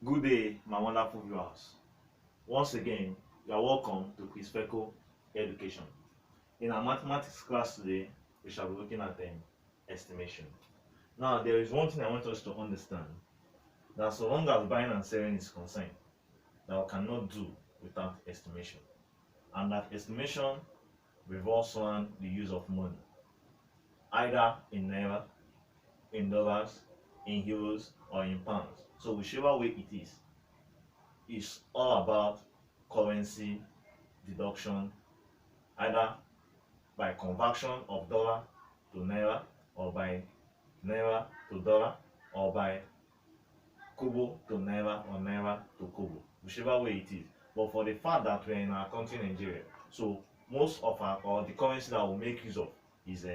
Good day, my wonderful viewers. Once again, you are welcome to Quizfeco Education. In our mathematics class today, we shall be looking at estimation. Now, there is one thing I want us to understand, that so long as buying and selling is concerned, that we cannot do without estimation. And that estimation revolves around the use of money, either in naira, in dollars, in euros, or in pounds. So whichever way it is, it's all about currency deduction, either by conversion of dollar to naira, or by naira to dollar, or by kobo to naira, or naira to kobo, whichever way it is. But for the fact that we're in our country Nigeria, so most of our, or the currency that we make use of is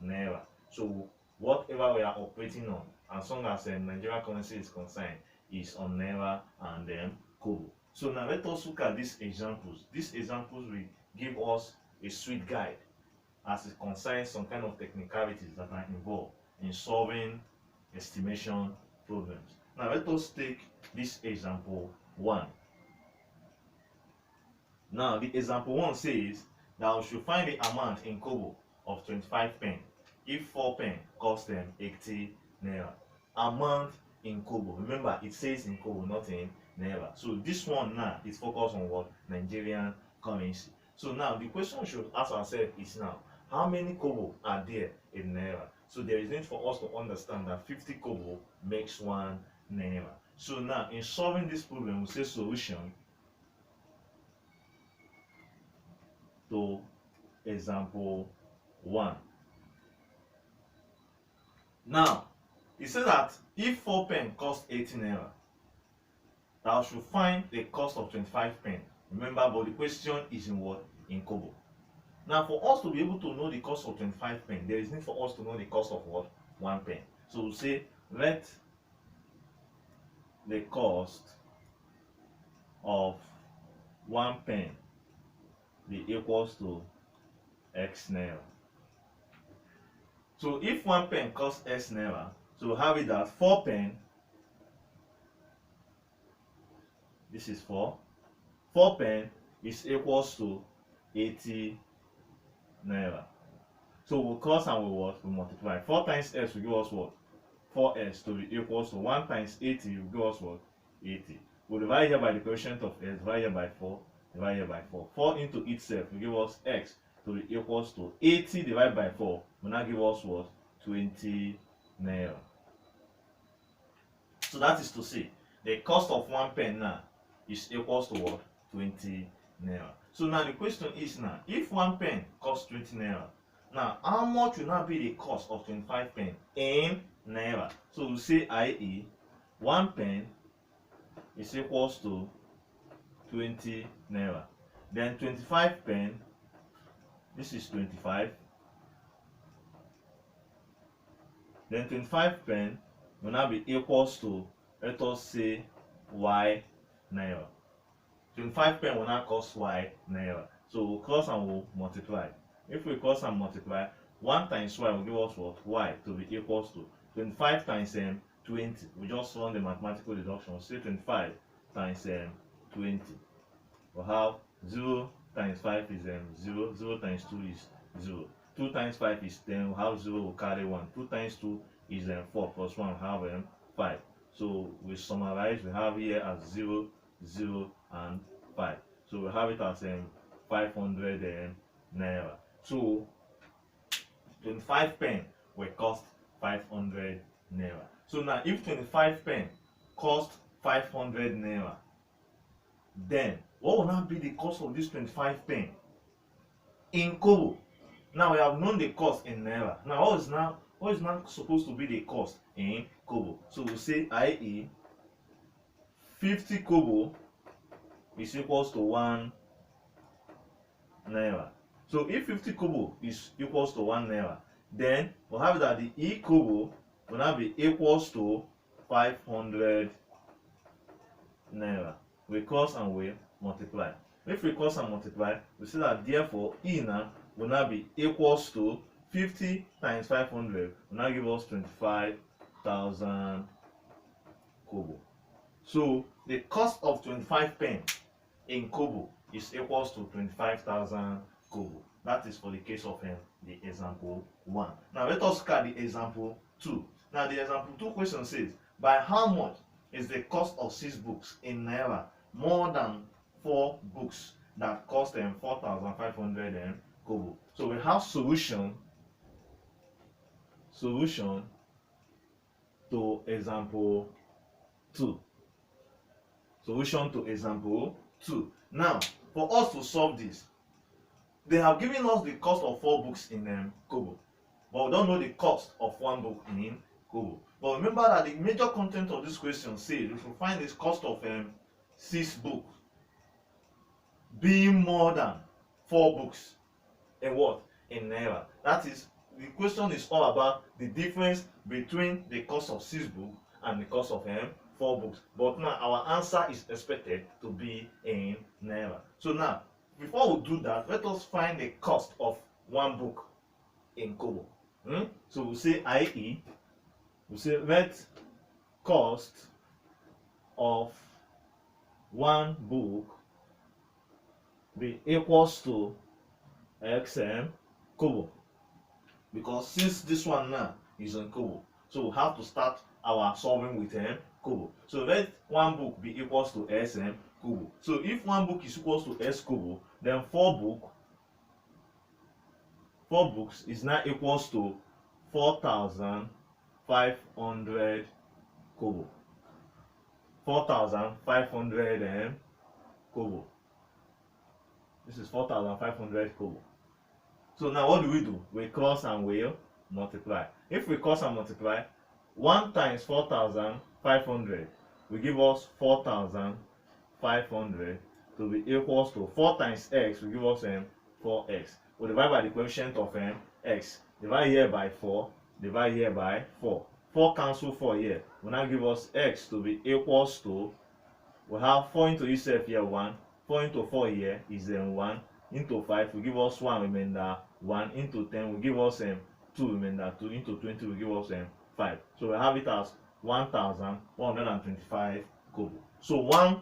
naira. So whatever we are operating on, as long as Nigerian currency is concerned, is on naira and kobo. So now let us look at these examples. These examples will give us a sweet guide as it concerns some kind of technicalities that are involved in solving estimation problems. Now let us take this example 1. Now the example 1 says that we should find the amount in kobo of 25 pen if 4 pen cost 80 naira. Amount in kobo. Remember, it says in kobo, not in naira. So this one now is focused on what? Nigerian currency. So now the question we should ask ourselves is now, how many kobo are there in naira? So there is need for us to understand that 50 kobo makes 1 naira. So now in solving this problem, we say solution to example 1. Now, it says that if 4 pen cost 80 naira, I should find the cost of 25 pen. Remember, but the question is in what? In kobo. Now, for us to be able to know the cost of 25 pen, there is need for us to know the cost of what? 1 pen. So we'll say, let the cost of 1 pen be equals to x naira. So if 1 pen costs x naira, so we'll have it that 4 pen, this is 4 pen is equals to 80 naira. So we'll cross and we'll what? We'll multiply. 4 times x will give us what? 4x to be equals to 1 times 80 will give us what? 80. We'll divide here by the coefficient of x, divide here by 4, divide here by 4. 4 into itself will give us x to be equals to 80 divided by 4 will now give us what? 20 naira. So that is to say, the cost of 1 pen now is equals to what? 20 naira. So now the question is now, if 1 pen costs 20 naira, now how much will now be the cost of 25 pen in naira? So we'll say i.e. 1 pen is equals to 20 naira. Then 25 pen, this is 25. Then 25 pen will now be equals to, let us say, y naira. 25 pen will now cost y naira. So we'll cross and we'll multiply. If we cross and multiply, 1 times y will give us what? Y to be equals to 25 times 20. We just run the mathematical deduction. We'll say 25 times 20. We'll have 0 times 5 is 0. 0 times 2 is 0. 2 times 5 is 10. We'll have 0, we'll carry 1. 2 times 2 is 4 plus 1, we'll have 5. So we summarize, we have here as 0, 0, and 5. So we have it as 500 naira. So 25 pen will cost 500 naira. So now if 25 pen cost 500 naira, then what will now be the cost of this 25 pen in kobo? Now we have known the cost in naira. Now what is now supposed to be the cost in kobo? So we'll say i.e. 50 kobo is equals to 1 naira. So if 50 kobo is equals to 1 naira, then we'll have that the e kobo will now be equals to 500 naira. We cross and we multiply. If we cross and multiply, we see that therefore e now will now be equals to 50 times 500 will now give us 25,000 kobo. So the cost of 25 pen in kobo is equals to 25,000 kobo. That is for the case of the example 1. Now let us look at the example 2. Now the example 2 question says, by how much is the cost of 6 books in naira more than 4 books that cost 4,500 kobo? So we have solution to example 2. Solution to example 2. Now, for us to solve this, they have given us the cost of 4 books in kobo, but we don't know the cost of 1 book in kobo. But remember that the major content of this question says we should find the cost of 6 books being more than 4 books in what? In naira. That is, the question is all about the difference between the cost of 6 books and the cost of 4 books. But now our answer is expected to be in naira. So now, before we do that, let us find the cost of 1 book in kobo. So we say i.e. we say let cost of 1 book be equals to xm kobo, because since this one now is in kobo, so we have to start our solving with kobo. So let 1 book be equals to sm kobo. So if 1 book is equals to s kobo, then 4 books is now equals to 4,500 kobo. 4,500 kobo. This is 4,500 kobo. So now what do? We cross and we multiply. If we cross and multiply, 1 times 4,500 will give us 4,500 to be equals to 4 times x will give us 4x. We divide by the coefficient of x. Divide here by 4, divide here by 4. 4 cancel 4 here. Will now give us x to be equals to, we have 4 into itself here 1, 4 into 4 here is 1, into 5 will give us 1 remainder 1, into 10 will give us 2 remainder 2, into 20 will give us 5. So we have it as 1,125 kobo. So 1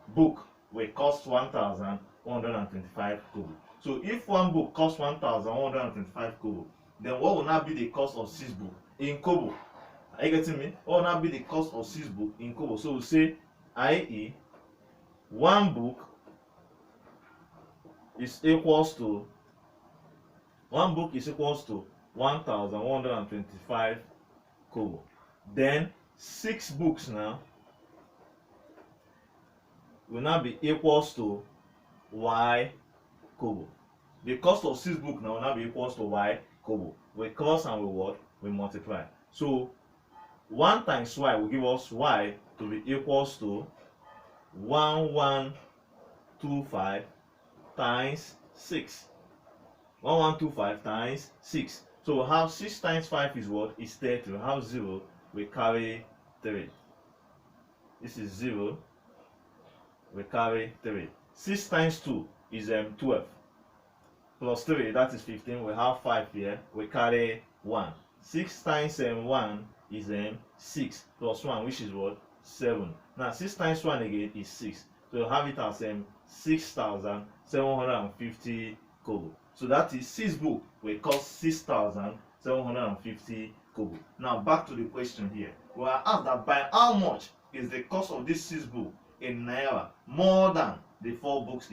book will cost 1,125 kobo. So if 1 book costs 1,125 kobo, then what will now be the cost of 6 books in kobo? Are you getting me? What will now be the cost of 6 books in kobo? So we say i.e. 1 book is equals to 1,125 kobo. Then 6 books now will now be equals to y kobo. The cost of 6 books now will now be equals to y kobo. We cross and we what? We multiply. So 1 times y will give us y to be equals to 1125 times 6. 1125 times 6. So we have 6 times 5 is what? Is 30. We have 0. We carry 3. This is 0. We carry 3. 6 times 2 is 12. Plus 3, that is 15. We have 5 here. We carry 1. 6 times 1 is 6. Plus 1, which is what? 7. Now 6 times 1 again is 6. So you have it as 6,750 kobo. So that is 6 book will cost 6,750 kobo. Now back to the question here. We are asked that by how much is the cost of this 6 book in naira more than the 4 books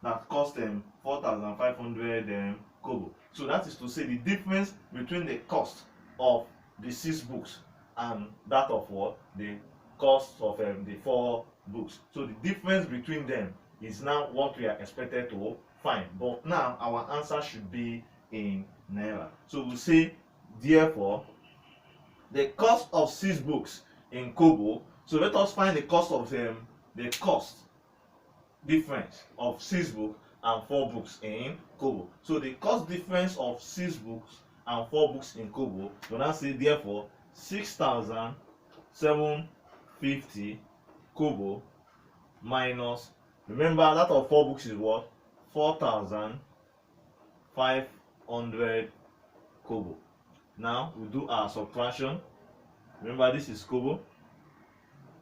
that cost 4,500 kobo. So that is to say the difference between the cost of the 6 books and that of what? The cost of the 4 books. So the difference between them is now what we are expected to find. But now our answer should be in naira. So we say therefore the cost of 6 books in kobo. So let us find the cost of the cost difference of 6 books and 4 books in kobo. So the cost difference of 6 books and 4 books in kobo, we now say therefore 6,750 kobo minus, remember that of 4 books is what? 4,500 kobo. Now we do our subtraction. Remember this is kobo,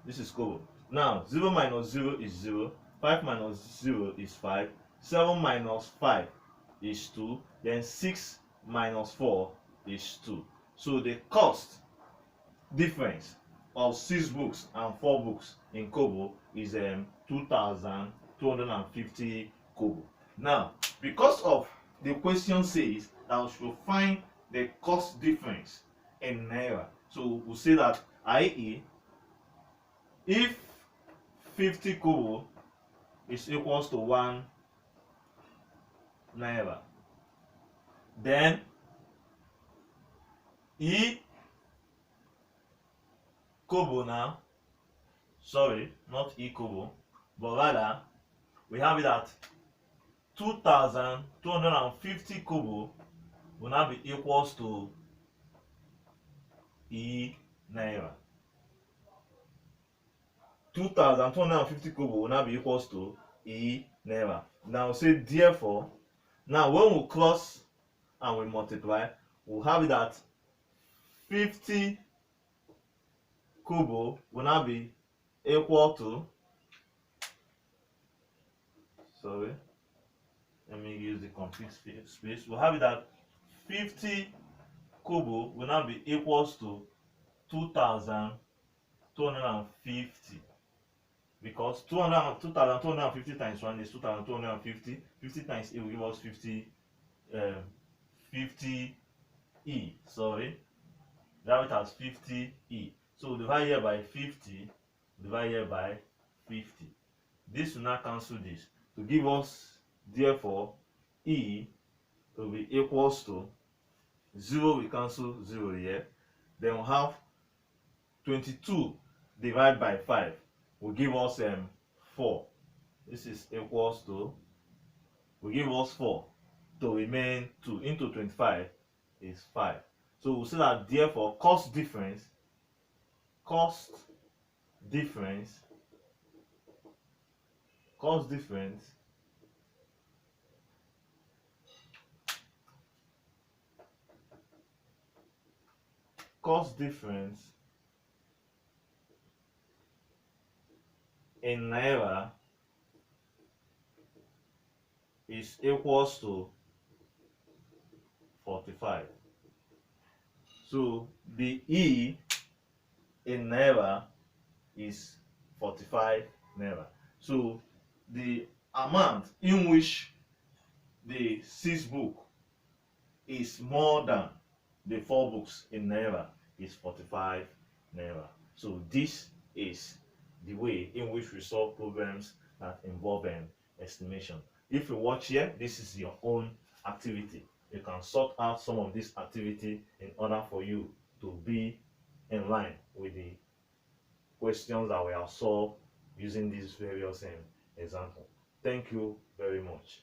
This is kobo. Now 0 minus 0 is 0, 5 minus 0 is 5, 7 minus 5 is 2, then 6 minus 4 is 2. So the cost difference of 6 books and 4 books in kobo is 2,250 kobo. Now, because of the question says that we should find the cost difference in naira, so we'll say that, i.e., if 50 kobo is equals to 1 naira, then E kobo now, sorry, not E kobo, but rather we have it at 2,250 kobo will now be equals to E naira. 2,250 kobo will now be equals to E naira. Now say therefore, now when we cross and we multiply, we'll have it at 50 kobo will now be equal to, sorry, let me use the complete space. We'll have it that 50 kobo will now be equals to 2,250, because 2,250 times 1 is 2,250. 50 times E will give us 50 E. Sorry, that it has 50 E. So divide here by 50, divide here by 50. This will now cancel this to give us, therefore, E will be equals to 0, we cancel 0 here. Then we'll have 22 divided by 5 will give us 4. This is equals to, will give us 4 to remain 2 into 25 is 5. So we'll say that therefore cost difference cost difference in naira is equals to 45. So the E in naira is 45 naira. So the amount in which the 6 book is more than the 4 books in naira is 45 naira. So this is the way in which we solve problems that involve estimation. If you watch here, this is your own activity. You can sort out some of this activity in order for you to be in line with the questions that we have solved using these various examples. Thank you very much.